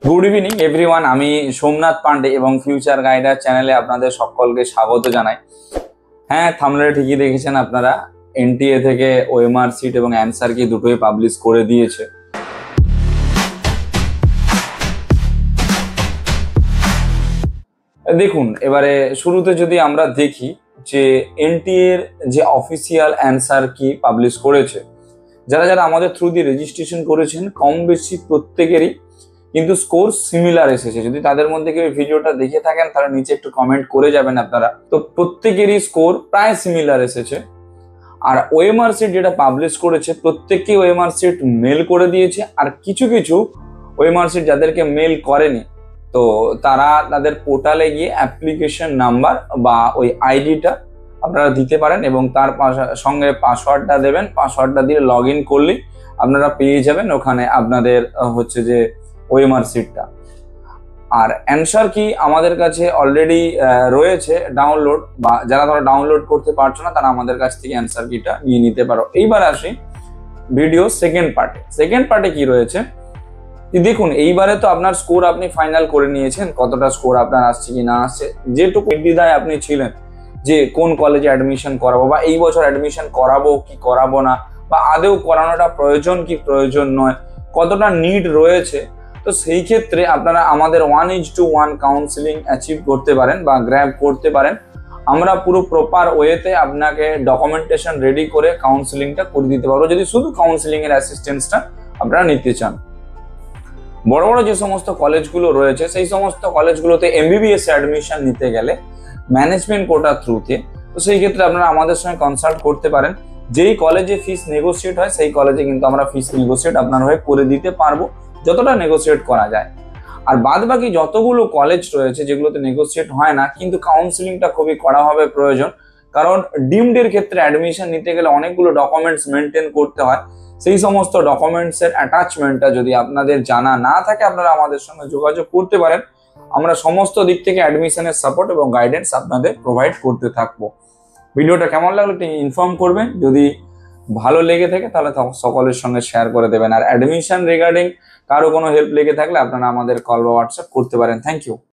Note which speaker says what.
Speaker 1: Good evening everyone. আমি সোমনাথ পান্ডে এবং future গাইডার চ্যানেলে আপনাদের সকলকে স্বাগত জানাই। হ্যাঁ, থাম্বনেলে ঠিকই দেখেছেন আপনারা, এনটিএ থেকে ওএমআর সিট এবং অ্যান্সার কি দুটোই পাবলিশ করে দিয়েছে। দেখুন, এবারে শুরুতে যদি আমরা দেখি যে এনটিএ এর যে অফিসিয়াল অ্যান্সার কি পাবলিশ করেছে, যারা যারা আমাদের থ্রু দিয়ে রেজিস্ট্রেশন করেছেন কম বেশি প্রত্যেকেরই কিন্তু স্কোর সিমিলার এসেছে। যদি তাদের মধ্যে কেউ ভিডিওটা দেখে থাকেন তাহলে নিচে একটু কমেন্ট করে যাবেন আপনারা। তো প্রত্যেকেরই স্কোর প্রায় সিমিলার এসেছে। আর ওএমআর সিট যেটা পাবলিশ করেছে প্রত্যেককেই ওএমআর সিট মেল করে দিয়েছে। আর কিছু কিছু ওএমআর সিট যাদেরকে মেল করেনি, তো তারা তাদের পোর্টালে গিয়ে অ্যাপ্লিকেশন নাম্বার বা ওই আইডিটা আপনারা দিতে পারেন এবং তার সঙ্গে পাসওয়ার্ডটা দেবেন। পাসওয়ার্ডটা দিয়ে লগ ইন করলেই আপনারা পেয়ে যাবেন ওখানে আপনাদের হচ্ছে যে ওএমআর সিটটা। আর অ্যান্সার কি আমাদের কাছে অলরেডি রয়েছে ডাউনলোড, বা যারা ধরো ডাউনলোড করতে পারছো না তারা আমাদের কাছ থেকে অ্যান্সার কিটা নিয়ে নিতে পারো। এইবার আসি ভিডিও সেকেন্ড পার্টে কি রয়েছে। দেখুন, এইবারে তো আপনার স্কোর আপনি ফাইনাল করে নিয়েছেন, কতটা স্কোর আপনার আসছে কি না আসছে। যেটুকু দ্বিধায় আপনি ছিলেন যে কোন কলেজে অ্যাডমিশন করাবো বা এই বছর অ্যাডমিশন করাবো কি করাবো না, বা আদেও করানোটা প্রয়োজন কি প্রয়োজন নয়, কতটা নিড রয়েছে, তো সেই ক্ষেত্রে আপনারা আমাদের 1:1 কাউন্সিলিং অ্যাচিভ করতে পারেন বা গ্র্যাব করতে পারেন। আমরা পুরো প্রপার ওয়েতে আপনাকে ডকুমেন্টেশন রেডি করে কাউন্সিলিংটা করে দিতে পারবো, যদি শুধু কাউন্সিলিং এর অ্যাসিস্ট্যান্সটা আপনারা নিতে চান। বড় বড় যে সমস্ত কলেজগুলো রয়েছে সেই সমস্ত কলেজগুলোতে এমবিবিএস অ্যাডমিশন নিতে গেলে ম্যানেজমেন্ট কোটার থ্রুতে, তো সেই ক্ষেত্রে আপনারা আমাদের সঙ্গে কনসাল্ট করতে পারেন। যেই কলেজে ফিস নেগোসিয়েট হয় সেই কলেজে কিন্তু আমরা ফিস নেগোসিয়েট আপনার হয়ে করে দিতে পারবো, যতটা নেগোসিয়েট করা যায়। আর বাদ বাকি যতগুলো কলেজ রয়েছে যেগুলোতে নেগোসিয়েট হয় না কিন্তু কাউন্সিলিংটা খুবই কড়াভাবে প্রয়োজন, কারণ ডিমডের ক্ষেত্রে অ্যাডমিশন নিতে গেলে অনেকগুলো ডকুমেন্টস মেনটেন করতে হয়। সেই সমস্ত ডকুমেন্টসের অ্যাটাচমেন্টটা যদি আপনাদের জানা না থাকে আপনারা আমাদের সঙ্গে যোগাযোগ করতে পারেন। আমরা সমস্ত দিক থেকে অ্যাডমিশনের সাপোর্ট এবং গাইডেন্স আপনাদের প্রোভাইড করতে থাকবো। ভিডিওটা কেমন লাগলো একটু ইনফর্ম করবেন, যদি ভালো লেগে থাকে তাহলে সকলের সঙ্গে শেয়ার করে দেবেন। আর অ্যাডমিশন রিগার্ডিং কারো কোনো হেল্প লেগে থাকলে আপনারা আমাদের কল বা হোয়াটসঅ্যাপ করতে পারেন। Thank you.